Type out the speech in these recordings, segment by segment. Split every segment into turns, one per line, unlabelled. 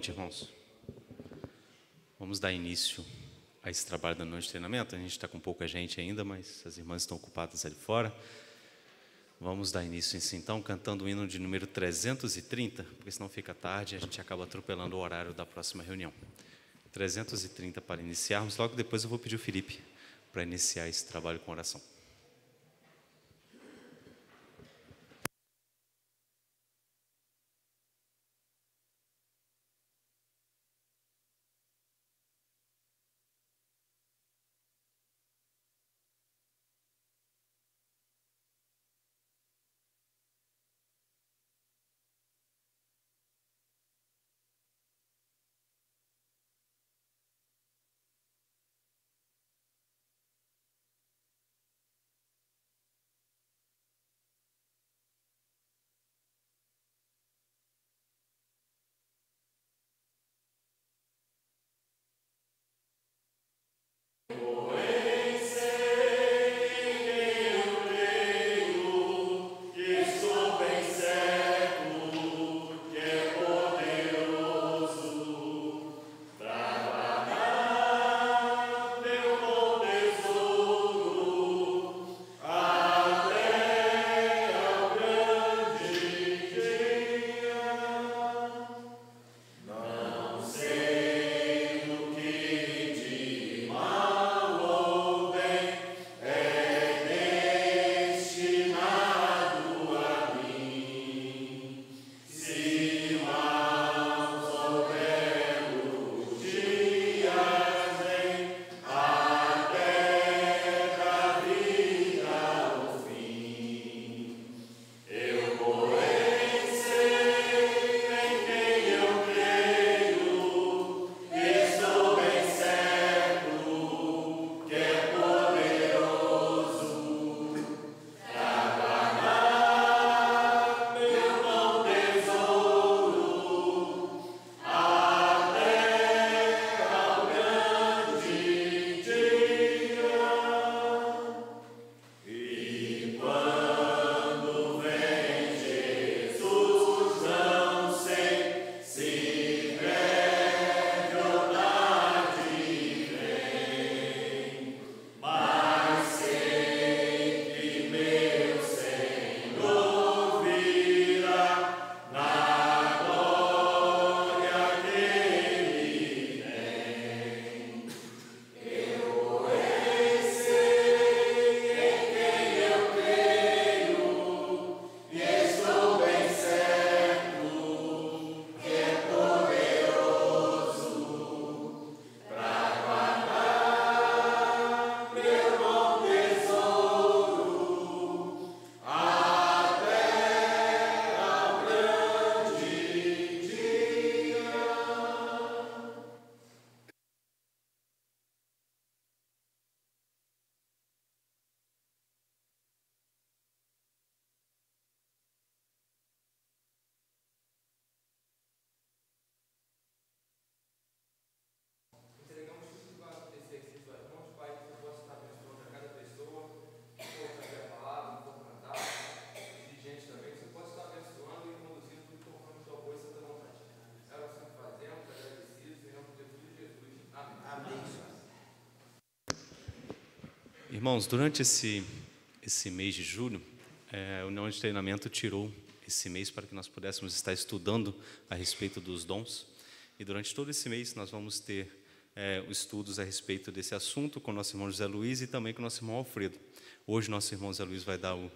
noite, irmãos. Vamos dar início a esse trabalho da noite de treinamento. A gente está com pouca gente ainda, mas as irmãs estão ocupadas ali fora. Vamos dar início então, cantando o hino de número 330, porque senão fica tarde e a gente acaba atropelando o horário da próxima reunião. 330 para iniciarmos. Logo depois eu vou pedir o Felipe para iniciar esse trabalho com oração. Irmãos, durante esse mês de julho, a União de Treinamento tirou esse mês para que nós pudéssemos estar estudando a respeito dos dons. E durante todo esse mês nós vamos ter os estudos a respeito desse assunto com o nosso irmão José Luiz e também com o nosso irmão Alfredo. Hoje nosso irmão José Luiz vai dar o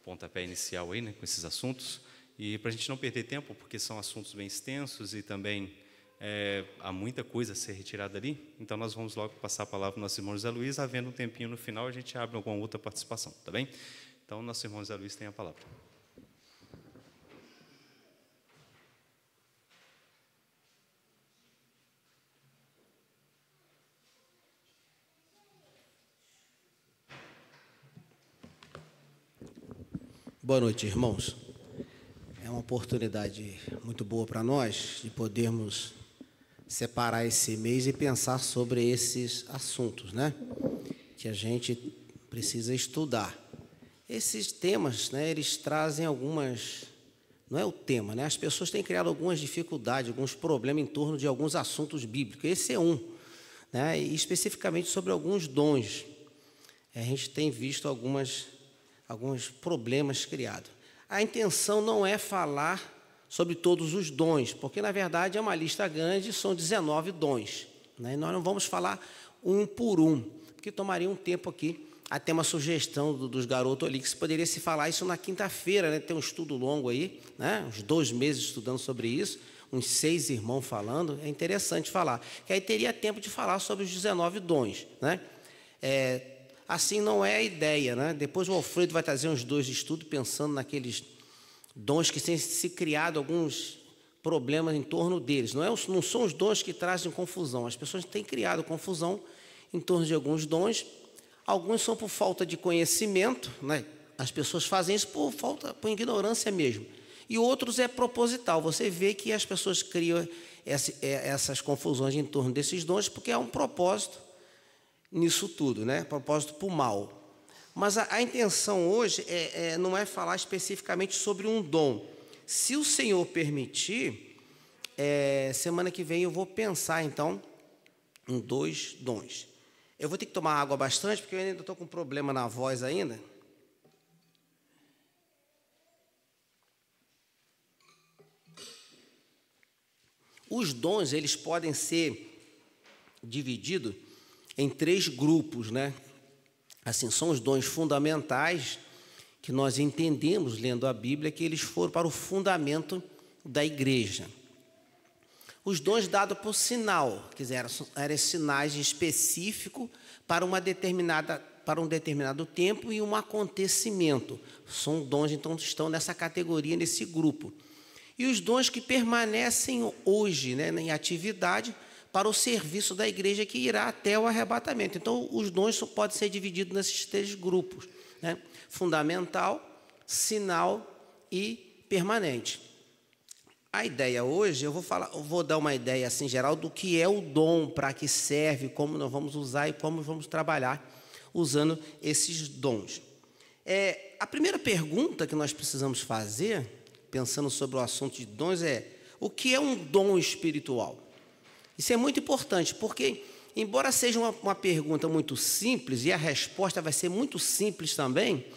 pontapé inicial aí, né, com esses assuntos. E para a gente não perder tempo, porque são assuntos bem extensos e também há muita coisa a ser retirada ali, então nós vamos logo passar a palavra para o nosso irmão José Luiz, havendo um tempinho no final, a gente abre alguma outra participação, tá bem? Então, nosso irmão José Luiz tem a palavra.
Boa noite, irmãos. É uma oportunidade muito boa para nós de podermos separar esse mês e pensar sobre esses assuntos, né? Que a gente precisa estudar. Esses temas, né, eles trazem algumas não é o tema, né? As pessoas têm criado algumas dificuldades, alguns problemas em torno de alguns assuntos bíblicos. Esse é um, né? E especificamente sobre alguns dons. A gente tem visto alguns problemas criados. A intenção não é falar sobre todos os dons, porque, na verdade, é uma lista grande, são 19 dons, né? E nós não vamos falar um por um, porque tomaria um tempo aqui. Até uma sugestão dos garotos ali, que se poderia se falar isso na quinta-feira, né? Tem um estudo longo aí, né? Uns 2 meses estudando sobre isso, uns 6 irmãos falando, é interessante falar, que aí teria tempo de falar sobre os 19 dons, né? Assim não é a ideia, né? Depois o Alfredo vai trazer uns 2 estudos pensando naqueles dons que têm se criado alguns problemas em torno deles. Não são os dons que trazem confusão, as pessoas têm criado confusão em torno de alguns dons. Alguns são por falta de conhecimento, né? As pessoas fazem isso por ignorância mesmo. E outros é proposital. Você vê que as pessoas criam essas confusões em torno desses dons porque há um propósito nisso tudo, né? Propósito para o mal. Mas a intenção hoje não é falar especificamente sobre um dom. Se o Senhor permitir, semana que vem eu vou pensar, então, em 2 dons. Eu vou ter que tomar água bastante, porque eu ainda estou com problema na voz ainda. Os dons, eles podem ser divididos em 3 grupos, né? Assim, são os dons fundamentais que nós entendemos, lendo a Bíblia, que eles foram para o fundamento da igreja. Os dons dados por sinal, que eram sinais específicos para um determinado tempo e um acontecimento. São dons, então, que estão nessa categoria, nesse grupo. E os dons que permanecem hoje, né, em atividade para o serviço da igreja que irá até o arrebatamento. Então, os dons podem ser divididos nesses 3 grupos, né? Fundamental, sinal e permanente. A ideia hoje, eu vou dar uma ideia assim geral do que é o dom, para que serve, como nós vamos usar e como vamos trabalhar usando esses dons. A primeira pergunta que nós precisamos fazer, pensando sobre o assunto de dons, é: o que é um dom espiritual? Isso é muito importante, porque, embora seja uma pergunta muito simples, e a resposta vai ser muito simples também,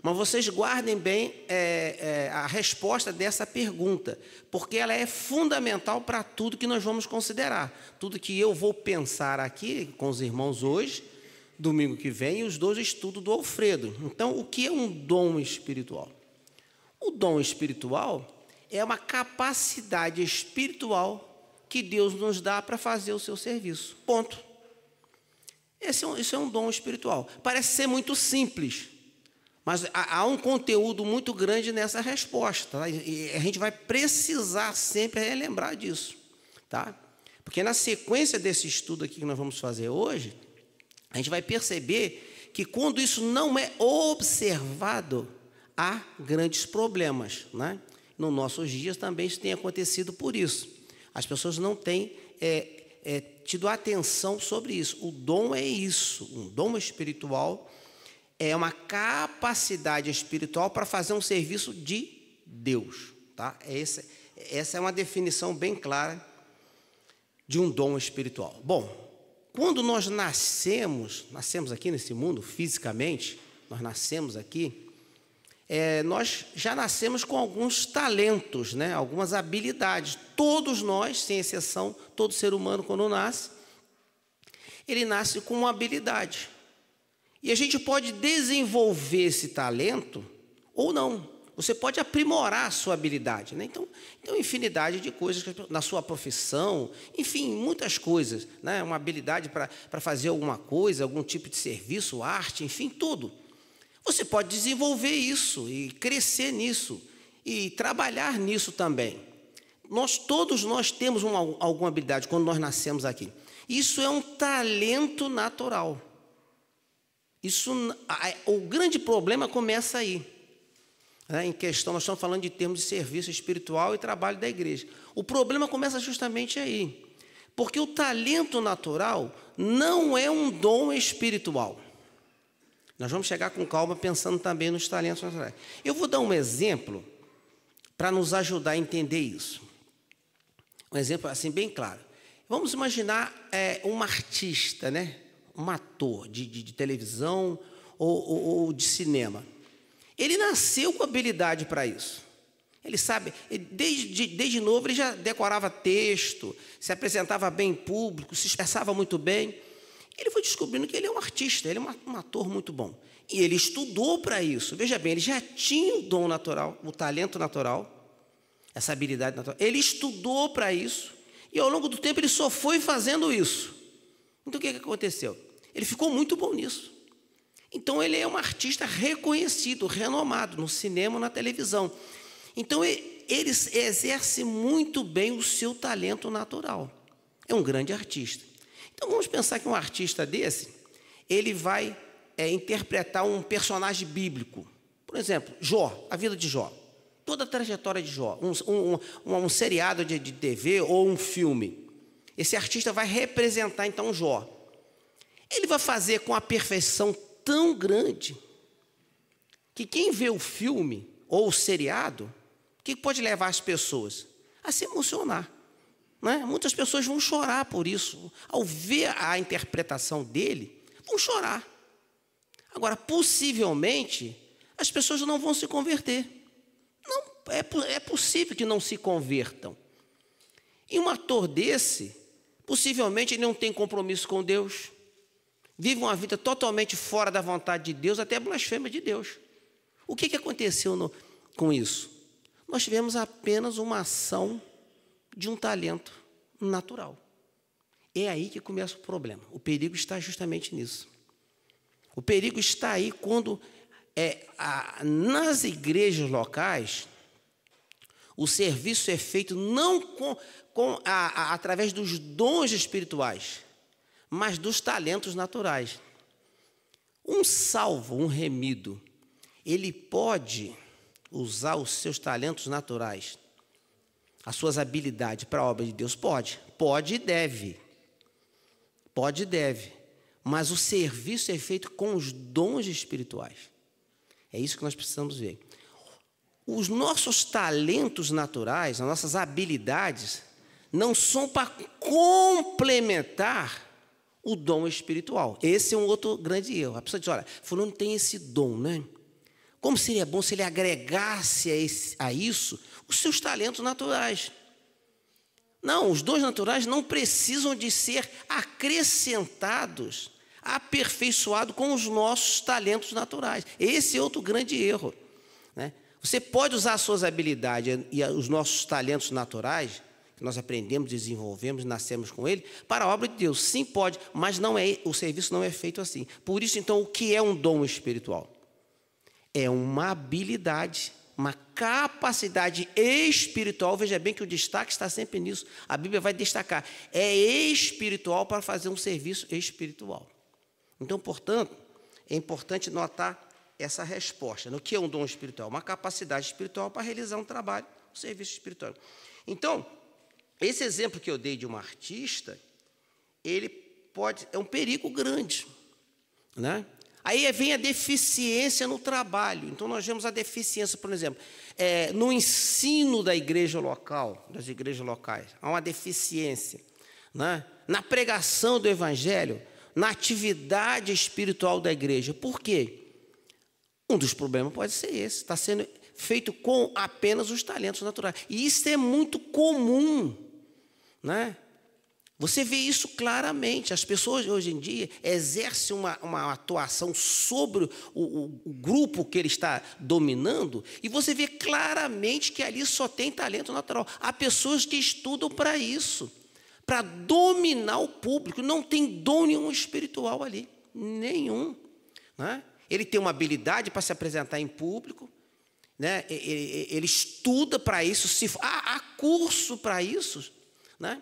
mas vocês guardem bem a resposta dessa pergunta, porque ela é fundamental para tudo que nós vamos considerar. Tudo que eu vou pensar aqui com os irmãos hoje, domingo que vem, e os 2 estudos do Alfredo. Então, o que é um dom espiritual? O dom espiritual é uma capacidade espiritual que Deus nos dá para fazer o seu serviço. Ponto. Isso é um dom espiritual. Parece ser muito simples, mas há um conteúdo muito grande nessa resposta, tá? E a gente vai precisar sempre relembrar disso, tá? Porque na sequência desse estudo aqui que nós vamos fazer hoje, a gente vai perceber que quando isso não é observado, há grandes problemas, né? Nos nossos dias também isso tem acontecido por isso. As pessoas não têm tido atenção sobre isso. O dom é isso, um dom espiritual é uma capacidade espiritual para fazer um serviço de Deus, tá? Essa é uma definição bem clara de um dom espiritual. Bom, quando nós nascemos aqui nesse mundo, fisicamente, nós nascemos aqui, nós já nascemos com alguns talentos, né? Algumas habilidades. Todos nós, sem exceção, todo ser humano, quando nasce, ele nasce com uma habilidade. E a gente pode desenvolver esse talento ou não. Você pode aprimorar a sua habilidade, né? Então, infinidade de coisas na sua profissão, enfim, muitas coisas, né? Uma habilidade para fazer alguma coisa, algum tipo de serviço, arte, enfim, tudo. Você pode desenvolver isso e crescer nisso e trabalhar nisso também. Todos nós temos alguma habilidade quando nós nascemos aqui. Isso é um talento natural. O grande problema começa aí, né? Em questão, nós estamos falando de termos de serviço espiritual e trabalho da igreja. O problema começa justamente aí, porque o talento natural não é um dom espiritual. Nós vamos chegar com calma pensando também nos talentos naturais. Eu vou dar um exemplo para nos ajudar a entender isso. Um exemplo assim bem claro. Vamos imaginar um artista, né? Um ator de televisão ou de cinema. Ele nasceu com habilidade para isso. Ele sabe, desde novo ele já decorava texto, se apresentava bem em público, se expressava muito bem. Ele foi descobrindo que ele é um artista, ele é um ator muito bom. E ele estudou para isso. Veja bem, ele já tinha o dom natural, o talento natural, essa habilidade natural. Ele estudou para isso e ao longo do tempo ele só foi fazendo isso. Então o que aconteceu? Ele ficou muito bom nisso. Então ele é um artista reconhecido, renomado no cinema, na televisão. Então ele exerce muito bem o seu talento natural. É um grande artista. Então vamos pensar que um artista desse, ele vai interpretar um personagem bíblico. Por exemplo, Jó, a vida de Jó. Toda a trajetória de Jó, um seriado de TV ou um filme. Esse artista vai representar, então, Jó. Ele vai fazer com a perfeição tão grande que quem vê o filme ou o seriado, o que pode levar as pessoas? A se emocionar. Né? Muitas pessoas vão chorar por isso. Ao ver a interpretação dele, vão chorar. Agora, possivelmente, as pessoas não vão se converter. Não, é possível que não se convertam. E um ator desse, possivelmente ele não tem compromisso com Deus, vive uma vida totalmente fora da vontade de Deus, até blasfema de Deus. O que aconteceu com isso? Nós tivemos apenas uma ação de um talento natural. É aí que começa o problema. O perigo está justamente nisso. O perigo está aí quando nas igrejas locais o serviço é feito não através dos dons espirituais, mas dos talentos naturais. Um salvo, um remido, ele pode usar os seus talentos naturais, as suas habilidades para a obra de Deus? Pode e deve. Pode e deve. Mas o serviço é feito com os dons espirituais. É isso que nós precisamos ver. Os nossos talentos naturais, as nossas habilidades, não são para complementar o dom espiritual. Esse é um outro grande erro. A pessoa diz, olha, fulano tem esse dom, né? Como seria bom se ele agregasse a isso os seus talentos naturais. Não, os dons naturais não precisam de ser acrescentados, aperfeiçoados com os nossos talentos naturais. Esse é outro grande erro. Né? Você pode usar as suas habilidades e os nossos talentos naturais, que nós aprendemos, desenvolvemos, nascemos com ele, para a obra de Deus. Sim, pode, mas o serviço não é feito assim. Por isso, então, o que é um dom espiritual? É uma habilidade, uma capacidade espiritual. Veja bem que o destaque está sempre nisso. A Bíblia vai destacar. É espiritual para fazer um serviço espiritual. Então, portanto, é importante notar essa resposta. No que é um dom espiritual? Uma capacidade espiritual para realizar um trabalho, um serviço espiritual. Então, esse exemplo que eu dei de um artista, é um perigo grande, né? Aí vem a deficiência no trabalho. Então, nós vemos a deficiência, por exemplo, no ensino da igreja local, das igrejas locais. Há uma deficiência, né? Na pregação do evangelho, na atividade espiritual da igreja. Por quê? Um dos problemas pode ser esse. Está sendo feito com apenas os talentos naturais. E isso é muito comum, né? Você vê isso claramente. As pessoas, hoje em dia, exercem uma atuação sobre o grupo que ele está dominando, e você vê claramente que ali só tem talento natural. Há pessoas que estudam para isso, para dominar o público. Não tem dom nenhum espiritual ali, nenhum. Né? Ele tem uma habilidade para se apresentar em público, né? Ele estuda para isso, há curso para isso, né?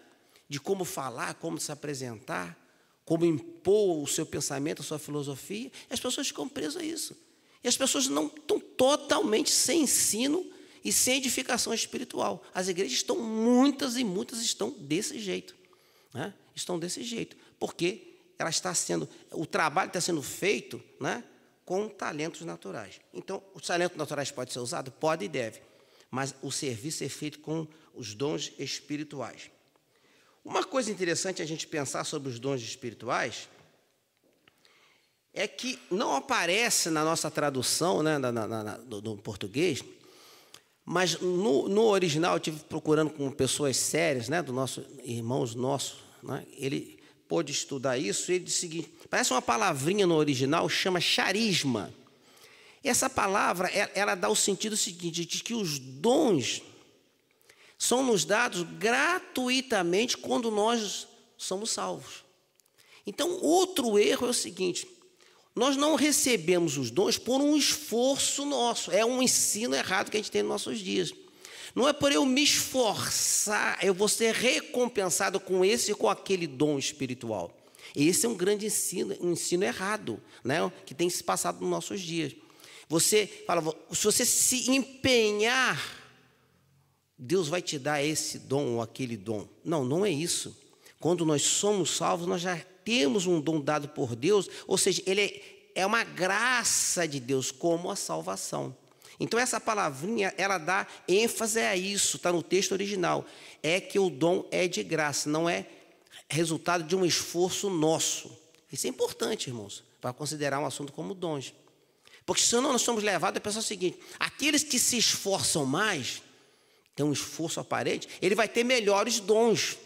De como falar, como se apresentar, como impor o seu pensamento, a sua filosofia. E as pessoas ficam presas a isso. E as pessoas não estão totalmente sem ensino e sem edificação espiritual. As igrejas estão, muitas estão desse jeito. Né? Estão desse jeito, porque o trabalho está sendo feito, né, com talentos naturais. Então, os talentos naturais podem ser usados? Pode e deve. mas o serviço é feito com os dons espirituais. Uma coisa interessante a gente pensar sobre os dons espirituais é que não aparece na nossa tradução, né, no português, mas no original, eu estive procurando com pessoas sérias, né, irmãos nossos, né, ele pôde estudar isso, e ele disse o seguinte, parece uma palavrinha no original, chama charisma. Essa palavra, ela dá o sentido seguinte, de que os dons são nos dados gratuitamente quando nós somos salvos. Então, outro erro é o seguinte, nós não recebemos os dons por um esforço nosso, é um ensino errado que a gente tem nos nossos dias. Não é por eu me esforçar, eu vou ser recompensado com esse e com aquele dom espiritual. Esse é um grande ensino, um ensino errado, né, que tem se passado nos nossos dias. Você fala, se você se empenhar, Deus vai te dar esse dom ou aquele dom. Não, não é isso. Quando nós somos salvos, nós já temos um dom dado por Deus, ou seja, ele é uma graça de Deus, como a salvação. Então, essa palavrinha, ela dá ênfase a isso, está no texto original. É que o dom é de graça, não é resultado de um esforço nosso. Isso é importante, irmãos, para considerar um assunto como dons. Porque senão nós somos levados a pensar o seguinte, aqueles que se esforçam mais, tem um esforço aparente, ele vai ter melhores dons.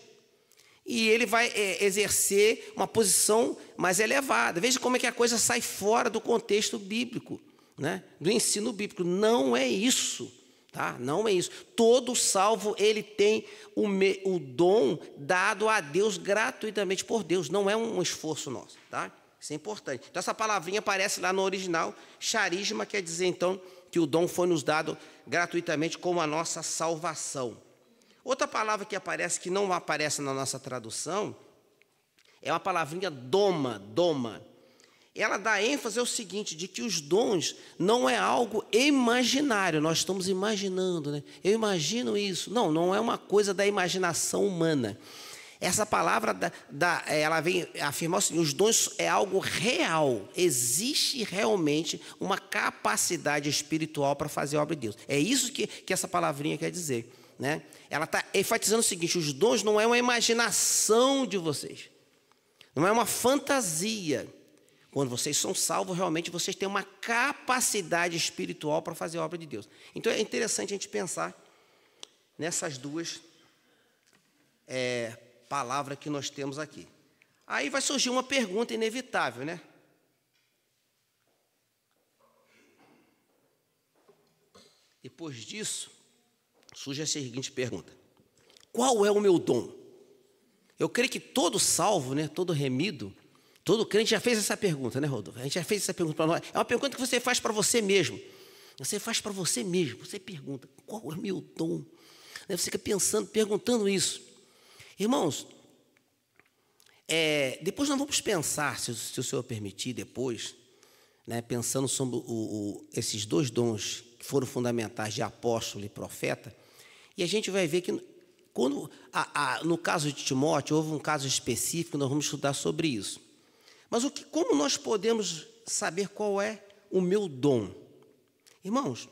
E ele vai exercer uma posição mais elevada. Veja como é que a coisa sai fora do contexto bíblico, né? Do ensino bíblico. Não é isso, tá? Não é isso. Todo salvo, ele tem o dom dado a Deus gratuitamente por Deus. Não é um esforço nosso, tá? Isso é importante. Então, essa palavrinha aparece lá no original. Charisma quer dizer, então, que o dom foi nos dado gratuitamente como a nossa salvação. Outra palavra que aparece, que não aparece na nossa tradução, é uma palavrinha doma. Ela dá ênfase ao seguinte, de que os dons não é algo imaginário, nós estamos imaginando, né? Eu imagino isso. Não é uma coisa da imaginação humana. Essa palavra, ela vem afirmar assim, os dons é algo real, existe realmente uma capacidade espiritual para fazer a obra de Deus. É isso que essa palavrinha quer dizer, né? Ela está enfatizando o seguinte, os dons não é uma imaginação de vocês, não é uma fantasia. Quando vocês são salvos, realmente vocês têm uma capacidade espiritual para fazer a obra de Deus. Então é interessante a gente pensar nessas duas palavras que nós temos aqui. Aí vai surgir uma pergunta inevitável, né? Depois disso, surge a seguinte pergunta. Qual é o meu dom? Eu creio que todo salvo, né, todo remido, todo crente já fez essa pergunta, né, Rodolfo? A gente já fez essa pergunta para nós. É uma pergunta que você faz para você mesmo. Você faz para você mesmo. Você pergunta, qual é o meu dom? Você fica pensando, perguntando isso. Irmãos, depois nós vamos pensar, se o Senhor permitir, depois, né, pensando sobre esses dois dons que foram fundamentais de apóstolo e profeta, e a gente vai ver que, quando, no caso de Timóteo, houve um caso específico, nós vamos estudar sobre isso. Mas como nós podemos saber qual é o meu dom? Irmãos,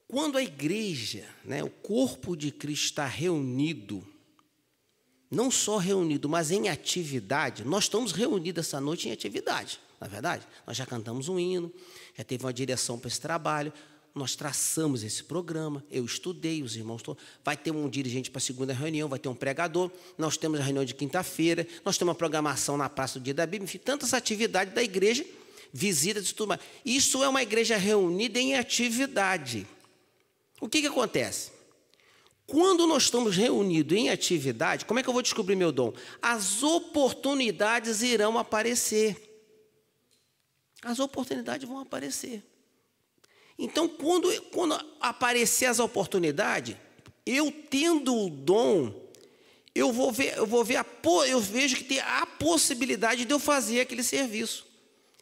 quando a igreja, né, o corpo de Cristo está reunido, não só reunido, mas em atividade, nós estamos reunidos essa noite em atividade, não é verdade? Nós já cantamos um hino, já teve uma direção para esse trabalho, nós traçamos esse programa, eu estudei, os irmãos, vai ter um dirigente para a segunda reunião, vai ter um pregador, nós temos a reunião de quinta-feira, nós temos uma programação na Praça do Dia da Bíblia, enfim, tantas atividades da igreja, visitas e tudo mais. Isso é uma igreja reunida em atividade. O que acontece? Quando nós estamos reunidos em atividade, como é que eu vou descobrir meu dom? As oportunidades irão aparecer. As oportunidades vão aparecer. Então, quando aparecer as oportunidades, eu tendo o dom, eu vejo que tem a possibilidade de eu fazer aquele serviço.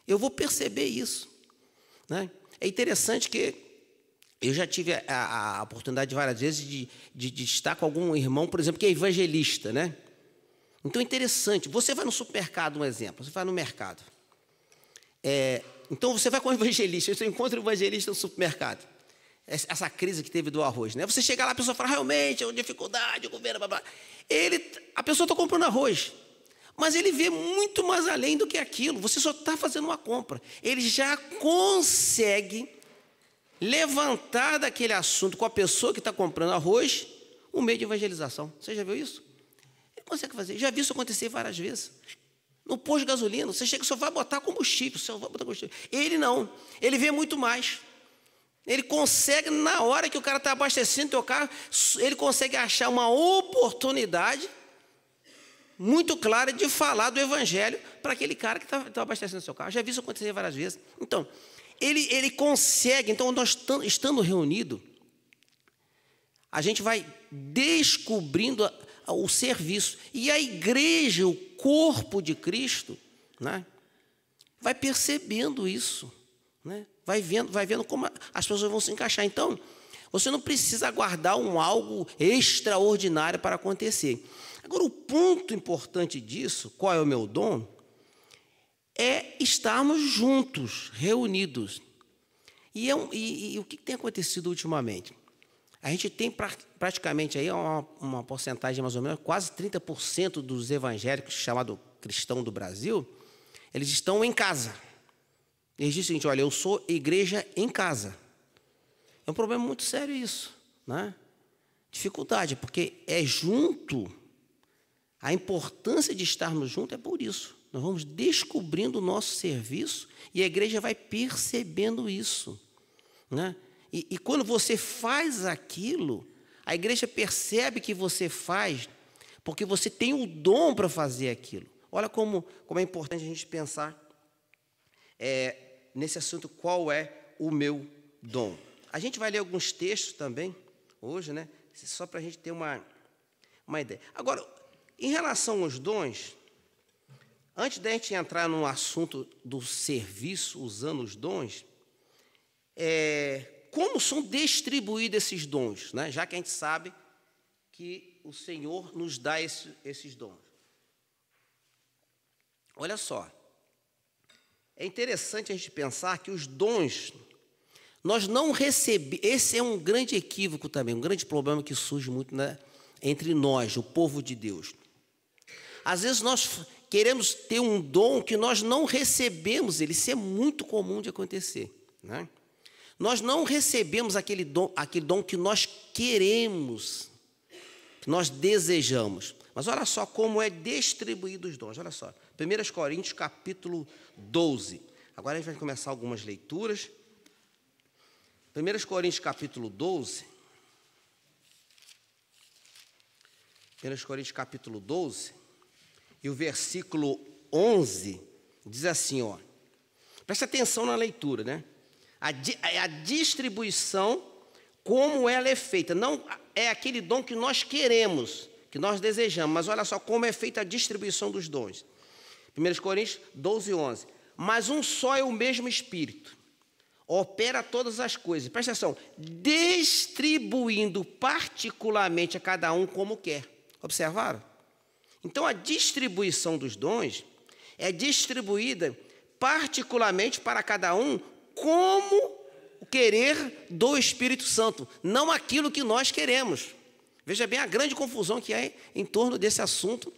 Eu vou perceber isso, né? É interessante que eu já tive a oportunidade várias vezes de estar com algum irmão, por exemplo, que é evangelista, né? Então é interessante. Você vai no supermercado, um exemplo. Você vai no mercado. Então você vai com um evangelista. Você encontra um evangelista no supermercado. essa crise que teve do arroz, né? Você chega lá, a pessoa fala, realmente, é uma dificuldade, o governo, blá, blá. A pessoa está comprando arroz, mas ele vê muito mais além do que aquilo. Você só está fazendo uma compra. Ele já consegue levantar daquele assunto com a pessoa que está comprando arroz um meio de evangelização. Você já viu isso? Ele consegue fazer. Já vi isso acontecer várias vezes. No posto de gasolina, você chega e só vai botar combustível. Ele não. Ele vê muito mais. Ele consegue, na hora que o cara está abastecendo o teu carro, ele consegue achar uma oportunidade muito clara de falar do evangelho para aquele cara que está abastecendo o seu carro. Já vi isso acontecer várias vezes. Então, ele consegue. Então, nós estando reunidos, a gente vai descobrindo o serviço. E a igreja, o corpo de Cristo, né, vai percebendo isso, né? Vai vendo como as pessoas vão se encaixar. Então, você não precisa aguardar algo extraordinário para acontecer. Agora, o ponto importante disso, qual é o meu dom? É estarmos juntos, reunidos. E o que tem acontecido ultimamente? A gente tem praticamente aí uma porcentagem, mais ou menos, quase 30% dos evangélicos, chamado cristão do Brasil, eles estão em casa. Eles dizem o seguinte, olha, eu sou igreja em casa. É um problema muito sério isso, né? Dificuldade, porque é junto. A importância de estarmos juntos é por isso. Nós vamos descobrindo o nosso serviço e a igreja vai percebendo isso, né? E quando você faz aquilo, a igreja percebe que você faz porque você tem o dom para fazer aquilo. Olha como é importante a gente pensar nesse assunto, qual é o meu dom. A gente vai ler alguns textos também, hoje, né? Só para a gente ter uma ideia. Agora, em relação aos dons, antes da gente entrar no assunto do serviço usando os dons, como são distribuídos esses dons, né? Já que a gente sabe que o Senhor nos dá esses dons. Olha só, é interessante a gente pensar que os dons, nós não recebemos, esse é um grande equívoco também, um grande problema que surge muito, né, entre nós, o povo de Deus. Às vezes nós queremos ter um dom que nós não recebemos ele, isso é muito comum de acontecer, né? Nós não recebemos aquele dom que nós queremos, que nós desejamos. Mas olha só como é distribuído os dons. Olha só, 1 Coríntios capítulo 12. Agora a gente vai começar algumas leituras. 1 Coríntios capítulo 12. 1 Coríntios capítulo 12. E o versículo 11 diz assim, ó. Presta atenção na leitura, né? A distribuição, como ela é feita. Não é aquele dom que nós queremos, que nós desejamos. Mas olha só como é feita a distribuição dos dons. 1 Coríntios 12, 11. Mas um só é o mesmo Espírito. Opera todas as coisas. Presta atenção. Distribuindo particularmente a cada um como quer. Observaram? Então, a distribuição dos dons é distribuída particularmente para cada um como o querer do Espírito Santo, não aquilo que nós queremos. Veja bem a grande confusão que há em torno desse assunto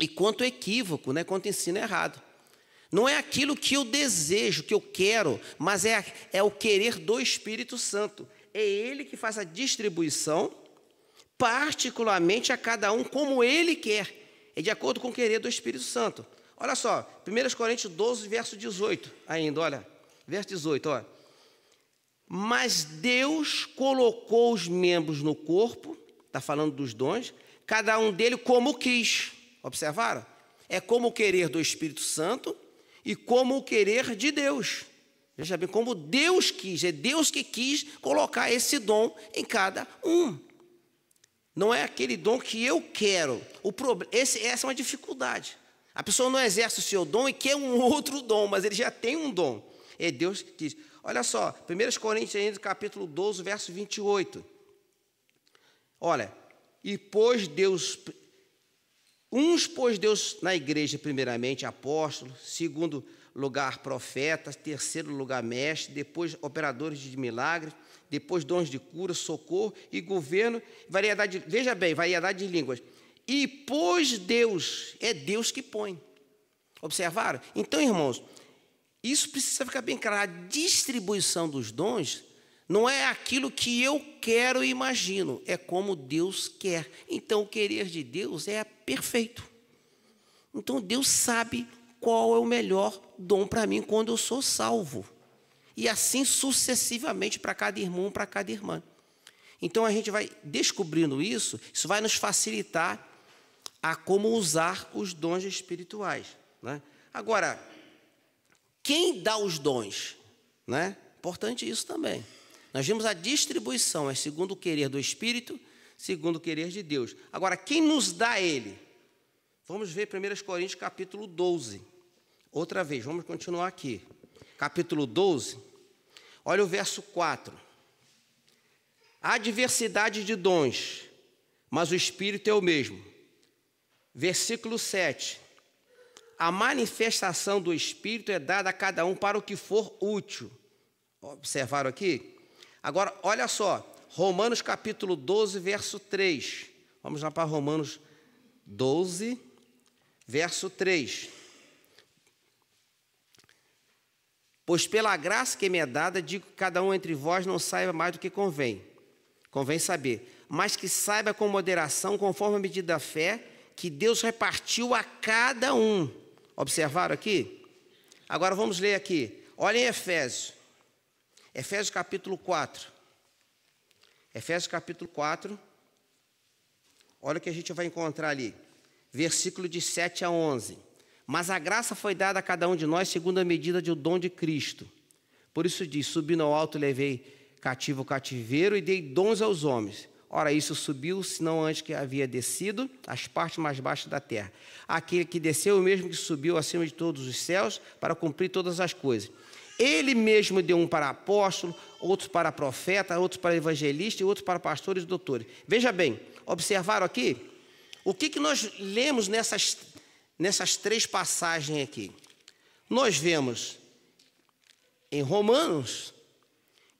e quanto equívoco, né, quanto ensino errado. Não é aquilo que eu desejo, que eu quero, mas é o querer do Espírito Santo. É Ele que faz a distribuição particularmente a cada um como Ele quer. É de acordo com o querer do Espírito Santo. Olha só, 1 Coríntios 12, verso 18, ainda, olha, verso 18, olha. Mas Deus colocou os membros no corpo, está falando dos dons, cada um dele como quis. Observaram? É como o querer do Espírito Santo e como o querer de Deus. Veja bem, como Deus quis, é Deus que quis colocar esse dom em cada um. Não é aquele dom que eu quero. Essa é uma dificuldade. A pessoa não exerce o seu dom e quer um outro dom, mas ele já tem um dom. É Deus que diz. Olha só, 1 Coríntios, capítulo 12, verso 28. Olha, pôs Deus na igreja, primeiramente, apóstolos, segundo, lugar profetas, terceiro lugar mestre, depois operadores de milagres, depois dons de cura, socorro e governo, variedade, veja bem, variedade de línguas. E pôs Deus, é Deus que põe. Observaram? Então, irmãos, isso precisa ficar bem claro. A distribuição dos dons não é aquilo que eu quero e imagino, é como Deus quer. Então, o querer de Deus é perfeito. Então, Deus sabe qual é o melhor dom para mim quando eu sou salvo. E assim sucessivamente para cada irmão, para cada irmã. Então, a gente vai descobrindo isso vai nos facilitar a como usar os dons espirituais, né? Agora, quem dá os dons, né? Importante isso também. Nós vimos a distribuição, é segundo o querer do Espírito, segundo o querer de Deus. Agora, quem nos dá ele? Vamos ver 1 Coríntios capítulo 12. Outra vez, vamos continuar aqui. Capítulo 12, olha o verso 4. Há diversidade de dons, mas o Espírito é o mesmo. Versículo 7. A manifestação do Espírito é dada a cada um para o que for útil. Observaram aqui? Agora, olha só, Romanos capítulo 12, verso 3. Vamos lá para Romanos 12, verso 3. Pois pela graça que me é dada, digo que cada um entre vós não saiba mais do que convém. Convém saber, mas que saiba com moderação, conforme a medida da fé, que Deus repartiu a cada um. Observaram aqui? Agora vamos ler aqui. Olhem Efésios. Efésios capítulo 4. Efésios capítulo 4. Olha o que a gente vai encontrar ali. Versículo de 7 a 11. Mas a graça foi dada a cada um de nós segundo a medida do dom de Cristo. Por isso diz, subindo ao alto, levei cativo o cativeiro e dei dons aos homens. Ora, isso subiu, senão antes que havia descido, as partes mais baixas da terra. Aquele que desceu, o mesmo que subiu acima de todos os céus, para cumprir todas as coisas. Ele mesmo deu um para apóstolo, outros para profeta, outros para evangelista e outros para pastores e doutores. Veja bem, observaram aqui? O que nós lemos nessas três passagens aqui? Nós vemos em Romanos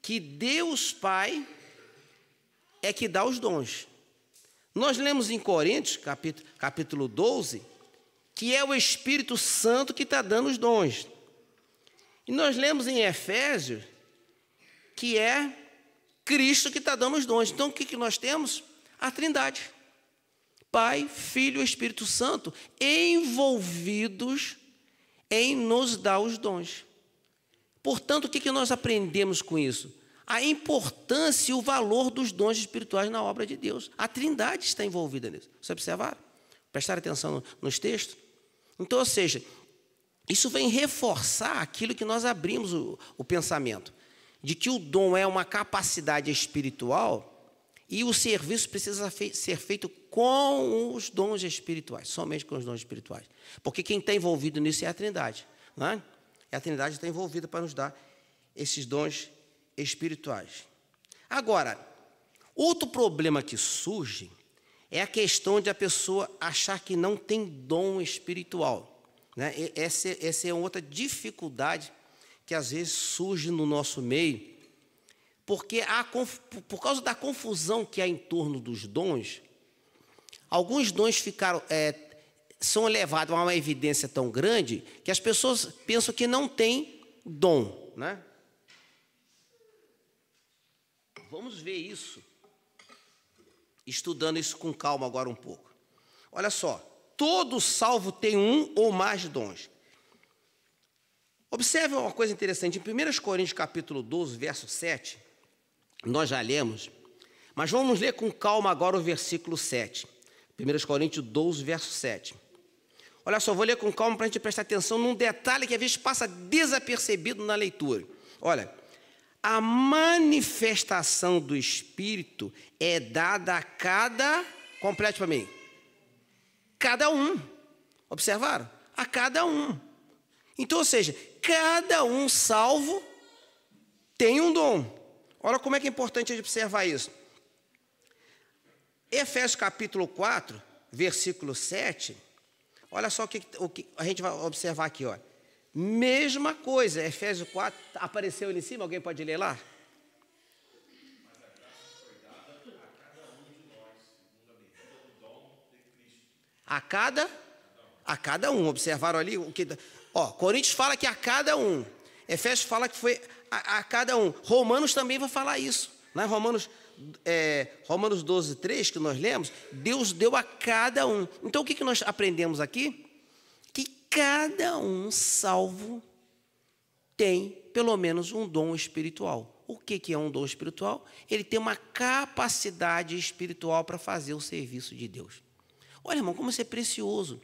que Deus Pai é que dá os dons. Nós lemos em Coríntios, capítulo 12, que é o Espírito Santo que está dando os dons. E nós lemos em Efésios, que é Cristo que está dando os dons. Então, o que nós temos? A Trindade. Pai, Filho e Espírito Santo envolvidos em nos dar os dons. Portanto, o que nós aprendemos com isso? A importância e o valor dos dons espirituais na obra de Deus. A Trindade está envolvida nisso. Você observaram? Prestaram atenção nos textos? Então, ou seja, isso vem reforçar aquilo que nós abrimos o pensamento, de que o dom é uma capacidade espiritual e o serviço precisa ser feito com os dons espirituais, somente com os dons espirituais. Porque quem está envolvido nisso é a Trindade, não é? A Trindade está envolvida para nos dar esses dons espirituais. Agora, outro problema que surge é a questão de a pessoa achar que não tem dom espiritual, né? Essa é outra dificuldade que às vezes surge no nosso meio, porque por causa da confusão que há em torno dos dons, alguns dons são levados a uma evidência tão grande que as pessoas pensam que não tem dom, né? Vamos ver isso, estudando isso com calma agora um pouco. Olha só, todo salvo tem um ou mais dons. Observe uma coisa interessante, em 1 Coríntios capítulo 12, verso 7, nós já lemos, mas vamos ler com calma agora o versículo 7. 1 Coríntios 12, verso 7. Olha só, vou ler com calma para a gente prestar atenção num detalhe que às vezes passa desapercebido na leitura. Olha, a manifestação do Espírito é dada a cada... Complete para mim. Cada um. Observaram? A cada um. Então, ou seja, cada um salvo tem um dom. Olha como é que é importante a gente observar isso. Efésios capítulo 4, versículo 7. Olha só o que a gente vai observar aqui. Olha. Mesma coisa, Efésios 4, apareceu ali em cima, alguém pode ler lá? A cada um, observaram ali o que. Ó, Coríntios fala que a cada um, Efésios fala que foi a cada um, Romanos também vai falar isso, né? Romanos 12, 3, que nós lemos, Deus deu a cada um. Então o que nós aprendemos aqui? Que cada um salvo tem pelo menos um dom espiritual. O que é um dom espiritual? Ele tem uma capacidade espiritual para fazer o serviço de Deus. Olha, irmão, como isso é precioso.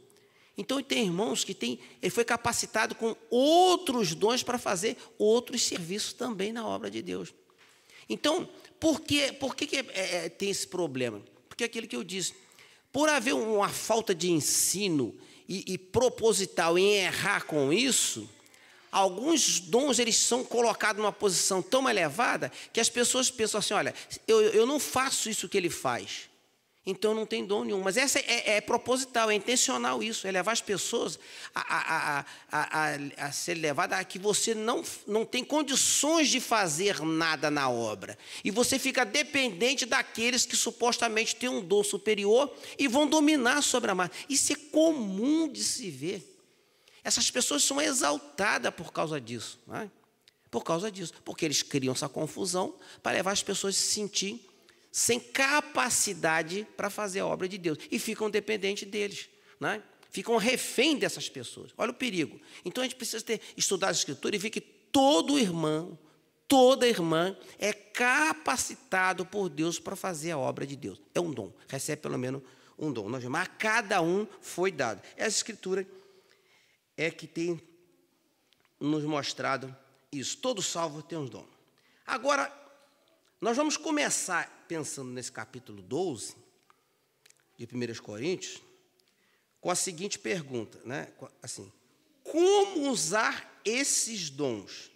Então, tem irmãos que ele foi capacitado com outros dons para fazer outros serviços também na obra de Deus. Então, por que tem esse problema? Porque é aquilo que eu disse, por haver uma falta de ensino e proposital em errar com isso, alguns dons eles são colocados numa posição tão elevada que as pessoas pensam assim, olha, eu não faço isso que ele faz, então não tem dom nenhum. Mas essa é proposital, é intencional isso, é levar as pessoas a ser levada a que você não tem condições de fazer nada na obra. E você fica dependente daqueles que supostamente têm um dom superior e vão dominar sobre a massa. Isso é comum de se ver. Essas pessoas são exaltadas por causa disso, não é? Por causa disso, porque eles criam essa confusão para levar as pessoas a se sentir sem capacidade para fazer a obra de Deus e ficam dependentes deles, não é? Ficam refém dessas pessoas. Olha o perigo. Então a gente precisa estudar a Escritura e ver que todo irmão, toda irmã é capacitado por Deus para fazer a obra de Deus. É um dom, recebe pelo menos um dom. Mas a cada um foi dado. Essa Escritura é que tem nos mostrado isso. Todo salvo tem um dom. Agora, nós vamos começar pensando nesse capítulo 12 de 1 Coríntios com a seguinte pergunta, né? Assim, como usar esses dons?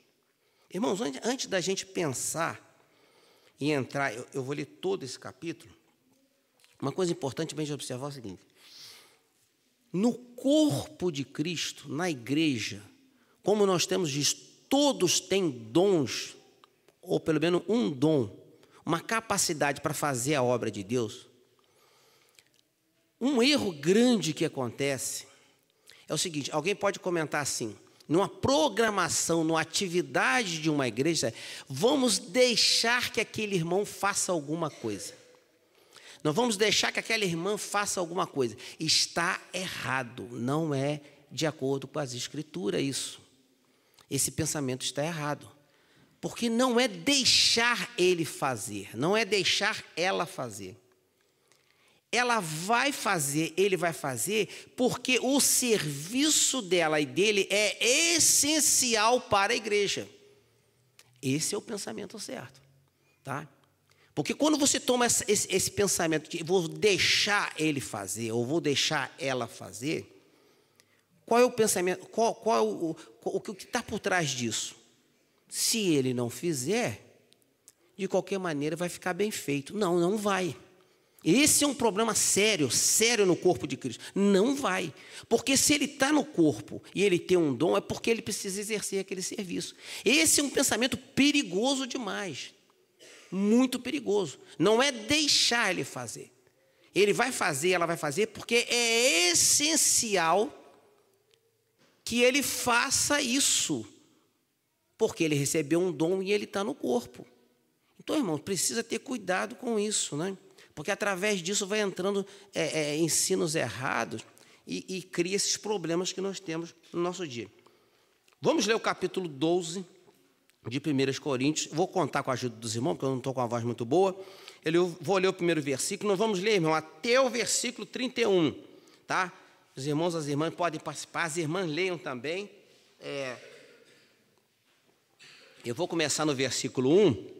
Irmãos, antes da gente pensar em entrar, eu vou ler todo esse capítulo, uma coisa importante para a gente observar é o seguinte: no corpo de Cristo, na igreja, como nós temos visto, todos têm dons, ou pelo menos um dom, uma capacidade para fazer a obra de Deus. Um erro grande que acontece é o seguinte: alguém pode comentar assim, numa programação, numa atividade de uma igreja, vamos deixar que aquele irmão faça alguma coisa. Nós vamos deixar que aquela irmã faça alguma coisa. Está errado, não é de acordo com as Escrituras isso. Esse pensamento está errado. Porque não é deixar ele fazer, não é deixar ela fazer. Ela vai fazer, ele vai fazer, porque o serviço dela e dele é essencial para a igreja. Esse é o pensamento certo, tá? Porque quando você toma esse pensamento de vou deixar ele fazer, ou vou deixar ela fazer, qual é o pensamento, qual é o que está por trás disso? Se ele não fizer, de qualquer maneira vai ficar bem feito. Não, não vai. Esse é um problema sério no corpo de Cristo. Não vai. Porque se ele está no corpo e ele tem um dom, é porque ele precisa exercer aquele serviço. Esse é um pensamento perigoso demais. Muito perigoso. Não é deixar ele fazer. Ele vai fazer, ela vai fazer, porque é essencial que ele faça isso. Porque ele recebeu um dom e ele está no corpo. Então, irmão, precisa ter cuidado com isso, né? Porque através disso vai entrando ensinos errados e cria esses problemas que nós temos no nosso dia. Vamos ler o capítulo 12 de 1 Coríntios. Vou contar com a ajuda dos irmãos, porque eu não estou com uma voz muito boa. Eu vou ler o primeiro versículo. Nós vamos ler, irmão, até o versículo 31. Tá? Os irmãos, as irmãs podem participar. As irmãs leiam também. Eu vou começar no versículo 1.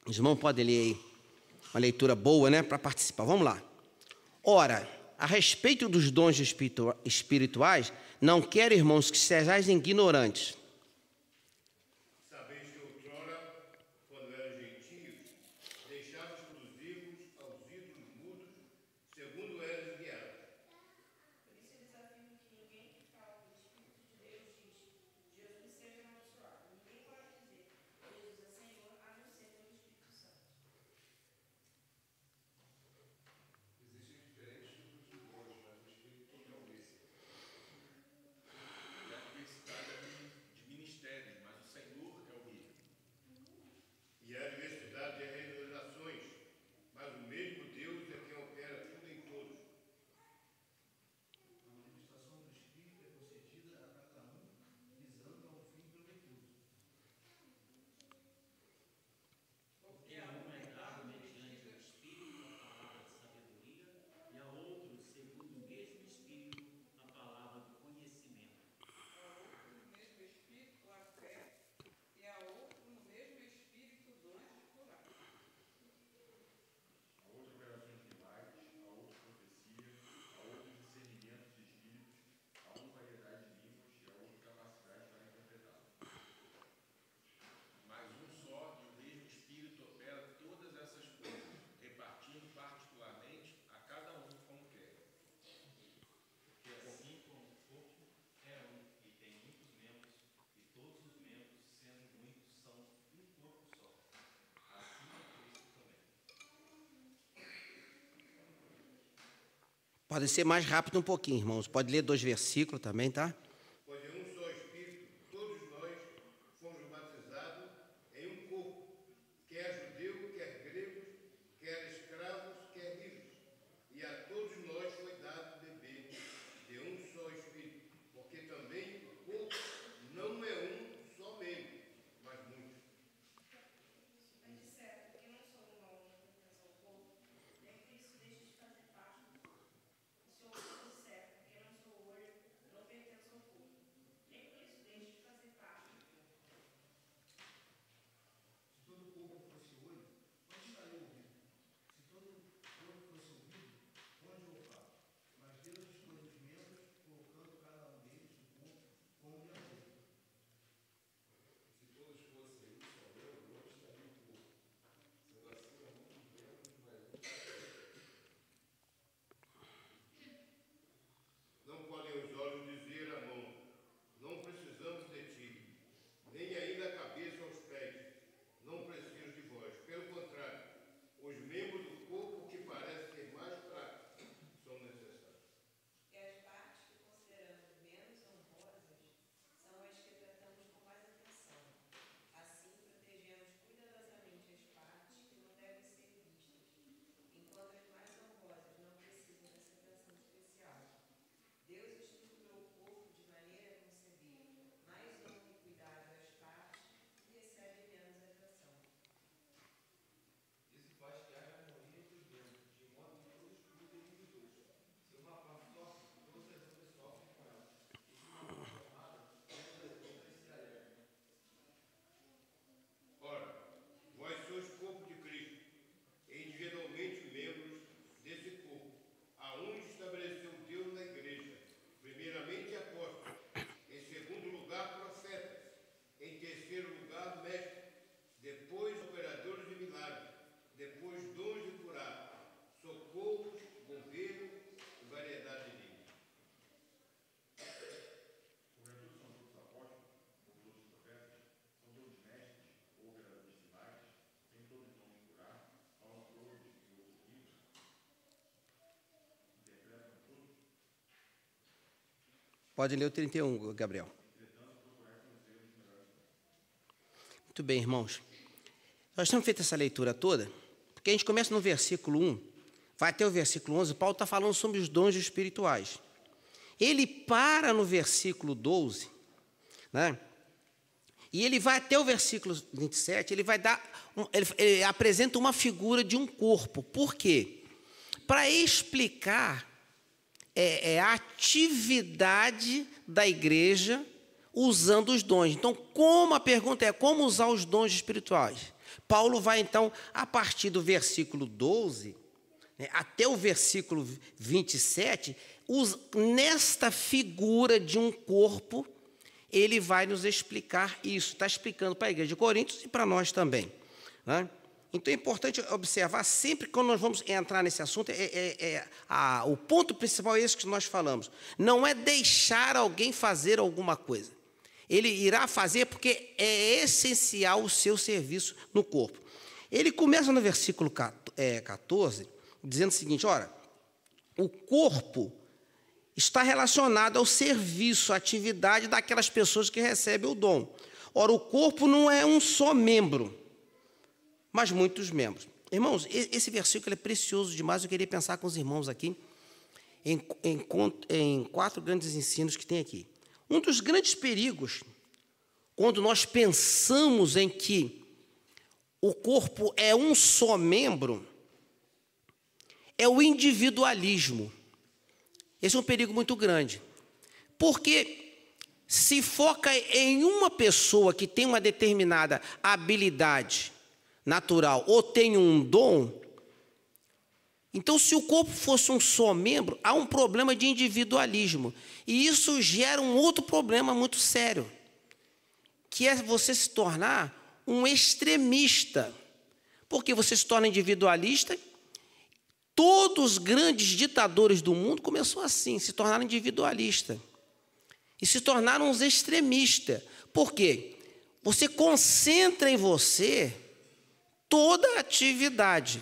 Os irmãos podem ler aí. Uma leitura boa, né? Para participar. Vamos lá. Ora, a respeito dos dons espirituais, não quero, irmãos, que sejais ignorantes.
Sabeis que outrora, quando eram gentios, deixavas produzir-vos aos ídolos mudos, segundo eras guiados. Por isso eu desafio que ninguém que fala do Espírito de Deus diz,
Pode ser mais rápido um pouquinho, irmãos. Pode ler 2 versículos também, tá?
Pois em um só Espírito, todos nós fomos batizados em um corpo, quer judeu, quer gregos, quer escravos, quer livres. E a todos nós foi dado beber de um só Espírito, porque também o corpo não é um só membro, mas muitos.
Mas disseram, porque não sou uma única pertence ao corpo, nem por isso deixe de fazer parte do corpo. O Senhor disseram, porque não sou olho, não pertenço ao corpo, nem por isso deixe de fazer parte do corpo.
Se todo o corpo fosse olho, onde estaria o ouvido? Se todo o corpo fosse ouvido, onde o olfato? Mas Deus dispôs os membros, colocando cada um deles no corpo como lhe agrada.
Se todos fossem um só membro, onde estaria o corpo? Sendo assim, há muitos membros, mas um só corpo.
Não podem os olhos dizer à mão, não precisamos de ti, nem ainda a cabeça aos pés, não preciso de vós. Pelo contrário, os membros do corpo que parecem ser mais fracos são necessários.
E as partes que consideramos menos honrosas são as que tratamos com mais atenção. Assim, protegemos cuidadosamente as partes que não devem ser vistas, enquanto as mais honrosas não precisam dessa atenção especial. Deus estruturou o corpo de maneira a conceder mais honra e cuidado às partes que recebem menos atenção.
Isso faz que haja harmonia entre os membros, de modo que todos cuidem uns dos outros. Se uma parte sofre, todas as outras sofrem com ela. E se uma parte é honrada, todas as outras se alegram.
Ora, vós sois corpo de Cristo, e individualmente membros desse corpo. A um estabeleceu Deus na igreja, primeiramente apóstolos, em segundo lugar profetas, em terceiro lugar mestres, depois operadores de milagres, depois dons de curar, socorros, governo e variedade de línguas.
Porventura são todos apóstolos, ou todos profetas, são todos mestres, ou operadores de milagres, têm todos dom de curar, falam todos em outros línguas, interpretam todos.
Pode ler o 31, Gabriel. Muito bem, irmãos. Nós temos feito essa leitura toda, porque a gente começa no versículo 1, vai até o versículo 11, Paulo está falando sobre os dons espirituais. Ele para no versículo 12, né? E ele vai até o versículo 27, ele vai dar, ele apresenta uma figura de um corpo. Por quê? Para explicar a atividade da igreja usando os dons. Então, a pergunta é como usar os dons espirituais? Paulo vai, então, a partir do versículo 12, né, até o versículo 27, nesta figura de um corpo, ele vai nos explicar isso. Está explicando para a igreja de Coríntios e para nós também, né? Então, é importante observar, sempre que nós vamos entrar nesse assunto, o ponto principal é esse que nós falamos. Não é deixar alguém fazer alguma coisa. Ele irá fazer porque é essencial o seu serviço no corpo. Ele começa no versículo 14, dizendo o seguinte, ora, o corpo está relacionado ao serviço, à atividade daquelas pessoas que recebem o dom. Ora, o corpo não é um só membro, mas muitos membros. Irmãos, esse versículo é precioso demais. Eu queria pensar com os irmãos aqui em 4 grandes ensinos que tem aqui. Um dos grandes perigos, quando nós pensamos em que o corpo é um só membro, é o individualismo. Esse é um perigo muito grande. Porque se foca em uma pessoa que tem uma determinada habilidade natural ou tem um dom, então, se o corpo fosse um só membro, há um problema de individualismo. E isso gera um outro problema muito sério, que é você se tornar um extremista. Porque você se torna individualista. Todos os grandes ditadores do mundo começaram assim, se tornaram individualistas. E se tornaram uns extremistas. Por quê? Você concentra em você toda a atividade.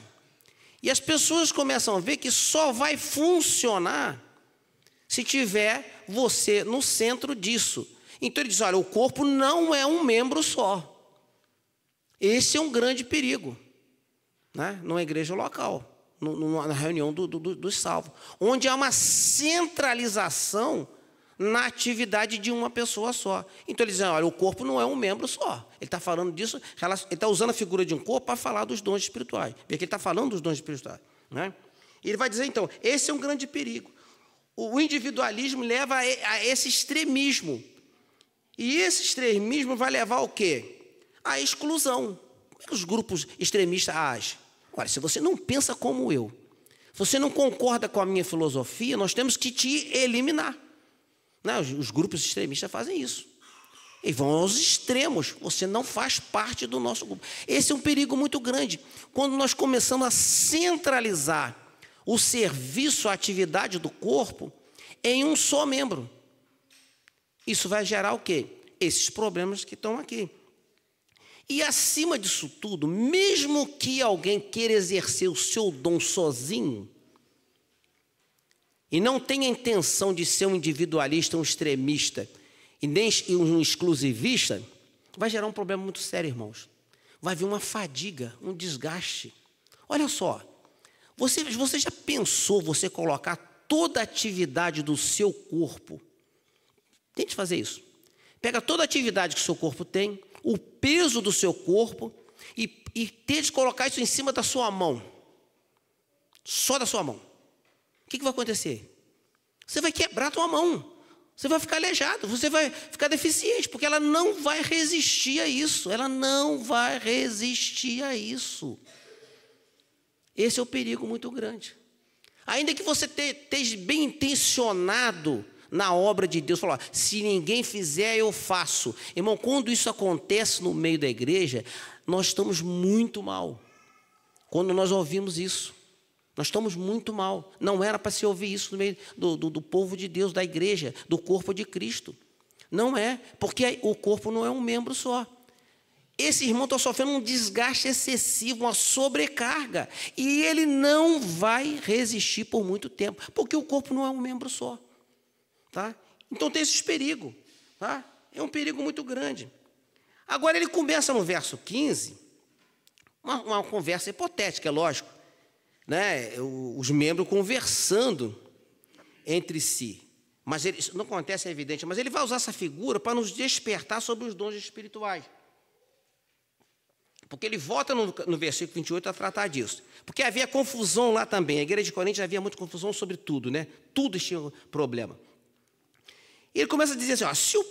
E as pessoas começam a ver que só vai funcionar se tiver você no centro disso. Então ele diz, olha, o corpo não é um membro só. Esse é um grande perigo, né? Numa igreja local, na reunião dos salvos, onde há uma centralização na atividade de uma pessoa só. Então ele diz, olha, o corpo não é um membro só. Ele está falando disso, ele está usando a figura de um corpo para falar dos dons espirituais. Porque ele está falando dos dons espirituais, né? E ele vai dizer, então, esse é um grande perigo. O individualismo leva a esse extremismo. E esse extremismo vai levar ao quê? A exclusão. Como é que os grupos extremistas agem? Olha, se você não pensa como eu, se você não concorda com a minha filosofia, nós temos que te eliminar. Não, os grupos extremistas fazem isso. E vão aos extremos. Você não faz parte do nosso grupo. Esse é um perigo muito grande. Quando nós começamos a centralizar o serviço, a atividade do corpo em um só membro. Isso vai gerar o quê? Esses problemas que estão aqui. E acima disso tudo, mesmo que alguém queira exercer o seu dom sozinho e não tenha a intenção de ser um individualista, um extremista e nem um exclusivista, vai gerar um problema muito sério, irmãos. Vai vir uma fadiga, um desgaste. Olha só, você já pensou você colocar toda a atividade do seu corpo? Tente fazer isso. Pega toda a atividade que o seu corpo tem, o peso do seu corpo e tente colocar isso em cima da sua mão. Só da sua mão. O que vai acontecer? Você vai quebrar a tua mão. Você vai ficar aleijado, você vai ficar deficiente, porque ela não vai resistir a isso. Ela não vai resistir a isso. Esse é o perigo muito grande. Ainda que você esteja bem intencionado na obra de Deus, falou, se ninguém fizer, eu faço. Irmão, quando isso acontece no meio da igreja, nós estamos muito mal. Quando nós ouvimos isso, nós estamos muito mal. Não era para se ouvir isso no meio do povo de Deus, da igreja, do corpo de Cristo. Não é, porque o corpo não é um membro só. Esse irmão está sofrendo um desgaste excessivo, uma sobrecarga, e ele não vai resistir por muito tempo, porque o corpo não é um membro só. Tá? Então tem esses perigos. Tá? É um perigo muito grande. Agora ele começa no verso 15, uma conversa hipotética, é lógico, né? Os membros conversando entre si. Mas isso não acontece, é evidente, mas ele vai usar essa figura para nos despertar sobre os dons espirituais. Porque ele volta no versículo 28 a tratar disso. Porque havia confusão lá também. A igreja de Corinto havia muita confusão sobre tudo, né? Tudo tinha problema. E ele começa a dizer assim, ó, se o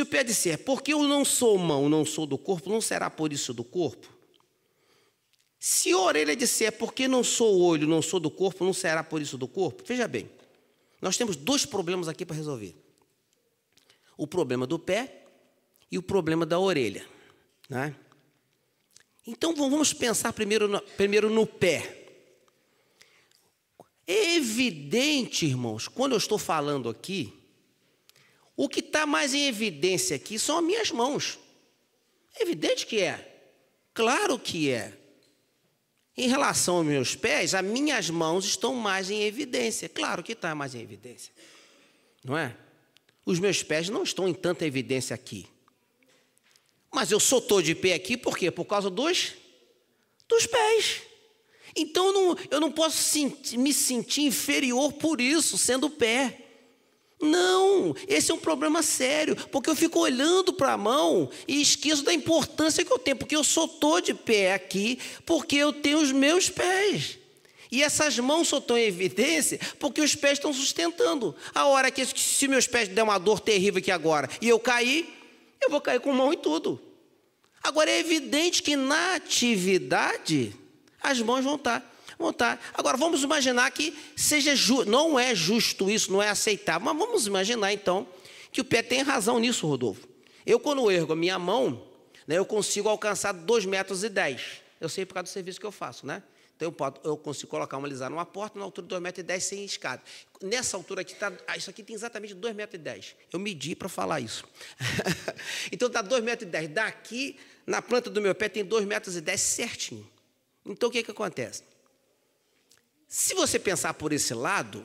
pé disser, porque eu não sou mão, não sou do corpo, não será por isso do corpo? Se a orelha disser, porque não sou olho, não sou do corpo, não será por isso do corpo? Veja bem, nós temos dois problemas aqui para resolver. O problema do pé e o problema da orelha. Né? Então, vamos pensar primeiro no pé. É evidente, irmãos, quando eu estou falando aqui, o que está mais em evidência aqui são as minhas mãos. É evidente que é. Claro que é. Em relação aos meus pés, as minhas mãos estão mais em evidência. Claro que está mais em evidência. Não é? Os meus pés não estão em tanta evidência aqui. Mas eu só estou de pé aqui por quê? Por causa dos pés. Então eu não posso me sentir inferior por isso, sendo pé. Não, esse é um problema sério, porque eu fico olhando para a mão e esqueço da importância que eu tenho, porque eu só estou de pé aqui porque eu tenho os meus pés. E essas mãos só estão em evidência porque os pés estão sustentando. A hora que se meus pés der uma dor terrível aqui agora e eu cair, eu vou cair com mão e tudo. Agora é evidente que na atividade as mãos vão estar. Agora vamos imaginar que seja justo. Não é justo isso, não é aceitável. Mas vamos imaginar então que o pé tem razão nisso, Rodolfo. Eu quando ergo a minha mão, né, eu consigo alcançar 2,10 metros. Eu sei por causa do serviço que eu faço, né? Então eu consigo colocar uma lisada numa porta na altura de 2,10 metros sem escada. Nessa altura aqui, isso aqui tem exatamente 2,10 metros. Eu medi para falar isso. Então está 2,10 metros. Daqui, na planta do meu pé, tem 2,10 metros certinho. Então, o que acontece? Se você pensar por esse lado,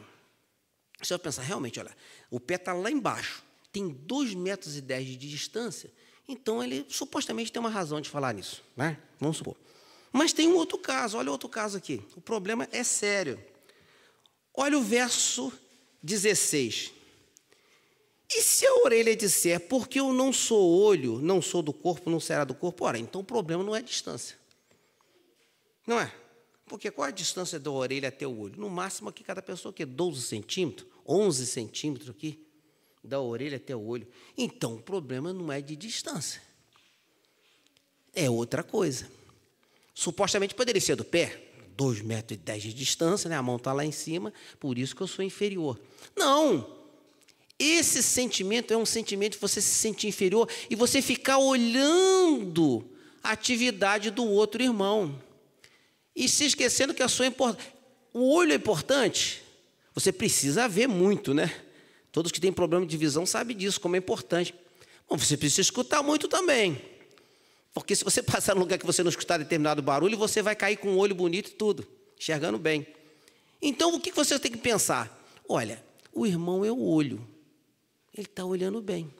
você vai pensar, realmente, olha, o pé está lá embaixo, tem 2,10 metros de distância, então ele supostamente tem uma razão de falar nisso, né? Vamos supor. Mas tem um outro caso, olha outro caso aqui. O problema é sério. Olha o verso 16. E se a orelha disser, porque eu não sou olho, não sou do corpo, não será do corpo? Ora, então o problema não é a distância. Não é? Porque qual é a distância da orelha até o olho? No máximo aqui cada pessoa que 12 centímetros, 11 centímetros aqui, da orelha até o olho. Então o problema não é de distância. É outra coisa. Supostamente poderia ser do pé, 2,10 metros de distância, né? A mão está lá em cima, por isso que eu sou inferior. Não! Esse sentimento é um sentimento de você se sentir inferior e você ficar olhando a atividade do outro irmão. E se esquecendo que a sua o olho é importante. Você precisa ver muito, né? Todos que têm problema de visão sabem disso, como é importante. Bom, você precisa escutar muito também. Porque se você passar num lugar que você não escutar determinado barulho, você vai cair com um olho bonito e tudo, enxergando bem. Então, o que você tem que pensar? Olha, o irmão é o olho. Ele está olhando bem.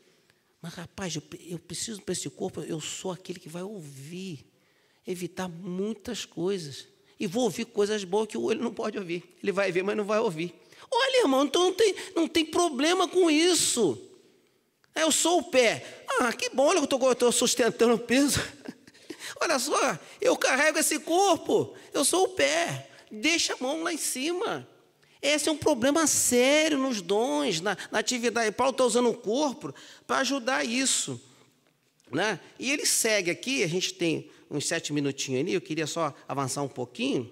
Mas, rapaz, eu preciso para esse corpo, eu sou aquele que vai ouvir, evitar muitas coisas. E vou ouvir coisas boas que o olho não pode ouvir. Ele vai ver, mas não vai ouvir. Olha, irmão, então não tem problema com isso. Eu sou o pé. Ah, que bom, olha, eu estou sustentando o peso. Olha só, eu carrego esse corpo. Eu sou o pé. Deixa a mão lá em cima. Esse é um problema sério nos dons, na atividade. Paulo está usando o corpo para ajudar isso, né? E ele segue aqui, a gente tem uns 7 minutinhos ali, eu queria só avançar um pouquinho.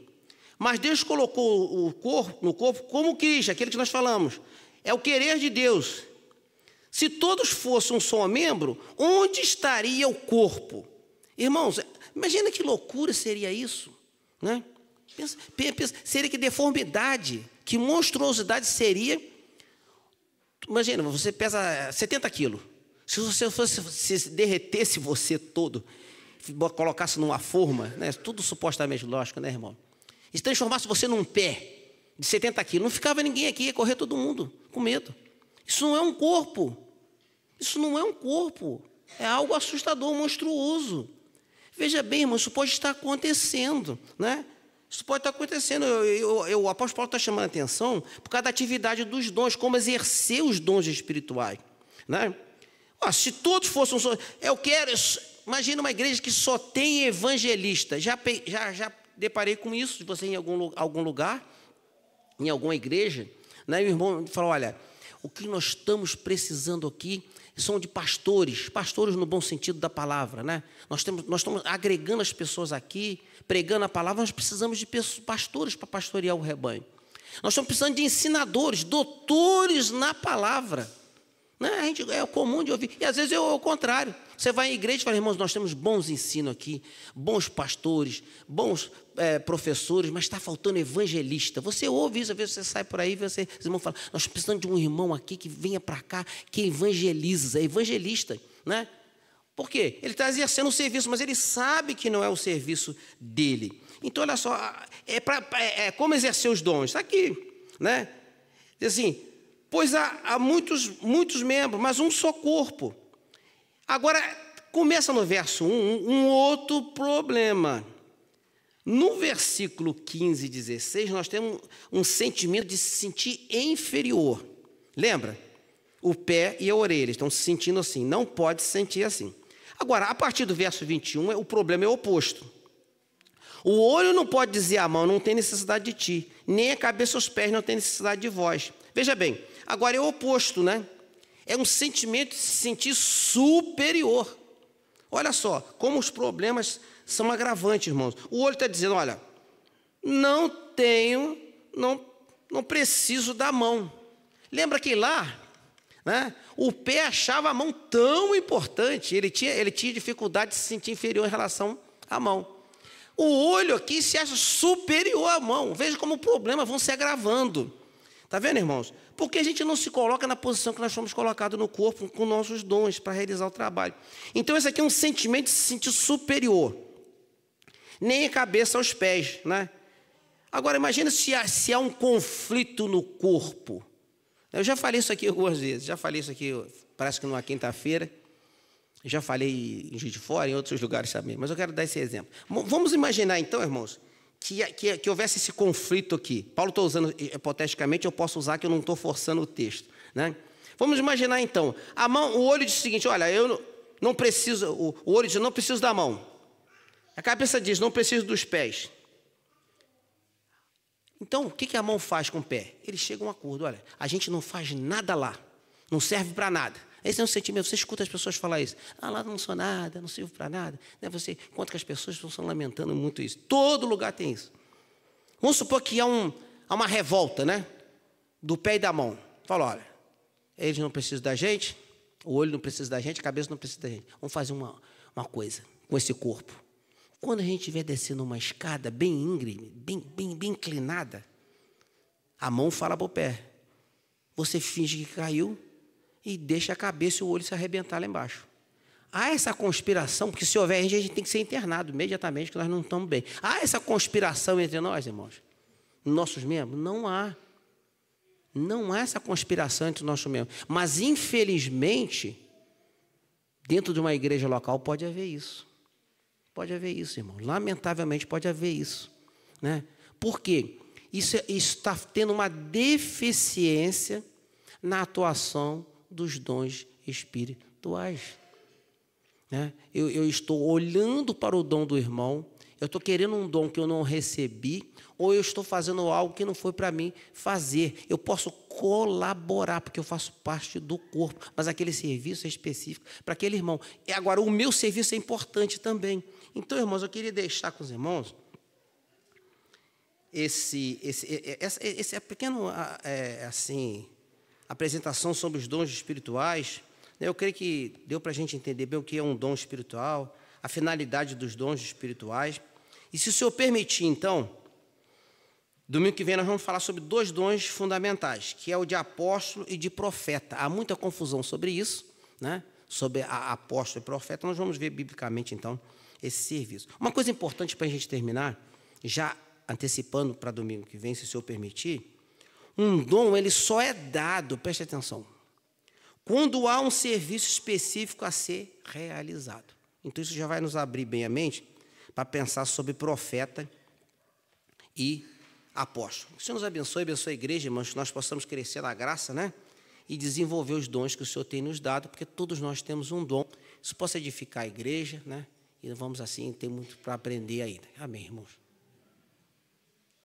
Mas Deus colocou o corpo no corpo como Cristo, aquele que nós falamos. É o querer de Deus. Se todos fossem um só membro, onde estaria o corpo? Irmãos, imagina que loucura seria isso, né? Pensa, seria que deformidade, que monstruosidade seria. Imagina, você pesa 70 quilos. Se você se derretesse você todo, colocasse numa forma, né? Tudo supostamente lógico, né, irmão? E transformasse você num pé de 70 quilos, não ficava ninguém aqui, ia correr todo mundo com medo. Isso não é um corpo. Isso não é um corpo. É algo assustador, monstruoso. Veja bem, irmão, isso pode estar acontecendo, né? Isso pode estar acontecendo. O apóstolo Paulo está chamando a atenção por causa da atividade dos dons, como exercer os dons espirituais, né? Se todos fossem só, imagina uma igreja que só tem evangelista. Já deparei com isso, de você em algum lugar, em alguma igreja, né? E o irmão falou, olha, o que nós estamos precisando aqui são de pastores no bom sentido da palavra, né? Nós estamos agregando as pessoas aqui, pregando a palavra, nós precisamos de pastores para pastorear o rebanho. Nós estamos precisando de ensinadores, doutores na palavra. Né? É comum de ouvir. E às vezes é o contrário. Você vai à igreja e fala, irmãos, nós temos bons ensinos aqui, bons pastores, bons professores, mas está faltando evangelista. Você ouve isso, às vezes você sai por aí e os irmãos falam, nós precisamos de um irmão aqui que venha para cá, que evangeliza, é evangelista, né? Por quê? Ele está exercendo um serviço, mas ele sabe que não é o serviço dele. Então, olha só, como exercer os dons? Está aqui, né? Diz assim, pois há muitos membros, mas um só corpo. Agora, começa no verso 1, um outro problema. No versículo 15 e 16, nós temos um sentimento de se sentir inferior. Lembra? O pé e a orelha estão se sentindo assim. Não pode se sentir assim. Agora, a partir do verso 21, o problema é o oposto. O olho não pode dizer à mão, não tem necessidade de ti. Nem a cabeça aos pés não tem necessidade de vós. Veja bem, agora é o oposto, né? É um sentimento de se sentir superior. Olha só, como os problemas são agravantes, irmãos. O olho está dizendo, olha, não preciso da mão. Lembra que lá, né, o pé achava a mão tão importante, ele tinha dificuldade de se sentir inferior em relação à mão. O olho aqui se acha superior à mão. Veja como os problemas vão se agravando. Está vendo, irmãos? Porque a gente não se coloca na posição que nós fomos colocados no corpo com nossos dons para realizar o trabalho. Então, esse aqui é um sentimento de se sentir superior. nem a cabeça aos pés, né? Agora, imagina se há um conflito no corpo. Eu já falei isso aqui algumas vezes, parece que numa quinta-feira, já falei em Juiz de Fora, em outros lugares também, mas eu quero dar esse exemplo. Vamos imaginar, então, irmãos, que houvesse esse conflito aqui. Paulo está usando hipoteticamente, eu posso usar que eu não estou forçando o texto, né? Vamos imaginar, então, o olho diz o seguinte: olha, eu não preciso, o olho diz, eu não preciso da mão. A cabeça diz, não preciso dos pés. Então, o que a mão faz com o pé? Eles chegam a um acordo: olha, a gente não faz nada lá, não serve para nada. Esse é um sentimento, você escuta as pessoas falar isso: lá não sou nada, não sirvo para nada. Você conta que as pessoas estão lamentando muito isso. Todo lugar tem isso. Vamos supor que há uma revolta, né? Do pé e da mão. Fala: olha, eles não precisam da gente, o olho não precisa da gente, a cabeça não precisa da gente. Vamos fazer uma coisa com esse corpo. Quando a gente estiver descendo uma escada bem íngreme, bem inclinada, a mão fala para o pé. Você finge que caiu e deixa a cabeça e o olho se arrebentar lá embaixo. Há essa conspiração, porque se houver, a gente tem que ser internado imediatamente, que nós não estamos bem. Há essa conspiração entre nós, irmãos, nossos membros? Não há. Não há essa conspiração entre nossos membros. Mas, infelizmente, dentro de uma igreja local pode haver isso. Pode haver isso, irmão. Lamentavelmente pode haver isso, né? Por quê? Isso está tendo uma deficiência na atuação dos dons espirituais, né? Eu estou olhando para o dom do irmão, eu estou querendo um dom que eu não recebi, ou eu estou fazendo algo que não foi para mim fazer. Eu posso colaborar, porque eu faço parte do corpo, mas aquele serviço é específico para aquele irmão. E agora, o meu serviço é importante também. Então, irmãos, eu queria deixar com os irmãos essa pequena apresentação sobre os dons espirituais. Eu creio que deu para a gente entender bem o que é um dom espiritual, a finalidade dos dons espirituais. E se o Senhor permitir, então, domingo que vem nós vamos falar sobre 2 dons fundamentais, que é o de apóstolo e de profeta. Há muita confusão sobre isso, né? Sobre a apóstolo e profeta. Nós vamos ver biblicamente, então, esse serviço. Uma coisa importante para a gente terminar, já antecipando para domingo que vem, se o Senhor permitir, um dom, ele só é dado, preste atenção, quando há um serviço específico a ser realizado. Então, isso já vai nos abrir bem a mente para pensar sobre profeta e apóstolo. Que o Senhor nos abençoe a igreja, irmãos, que nós possamos crescer na graça, né? E desenvolver os dons que o Senhor tem nos dado, porque todos nós temos um dom. Isso possa edificar a igreja, né? E vamos, assim, ter muito para aprender ainda. Amém, irmãos?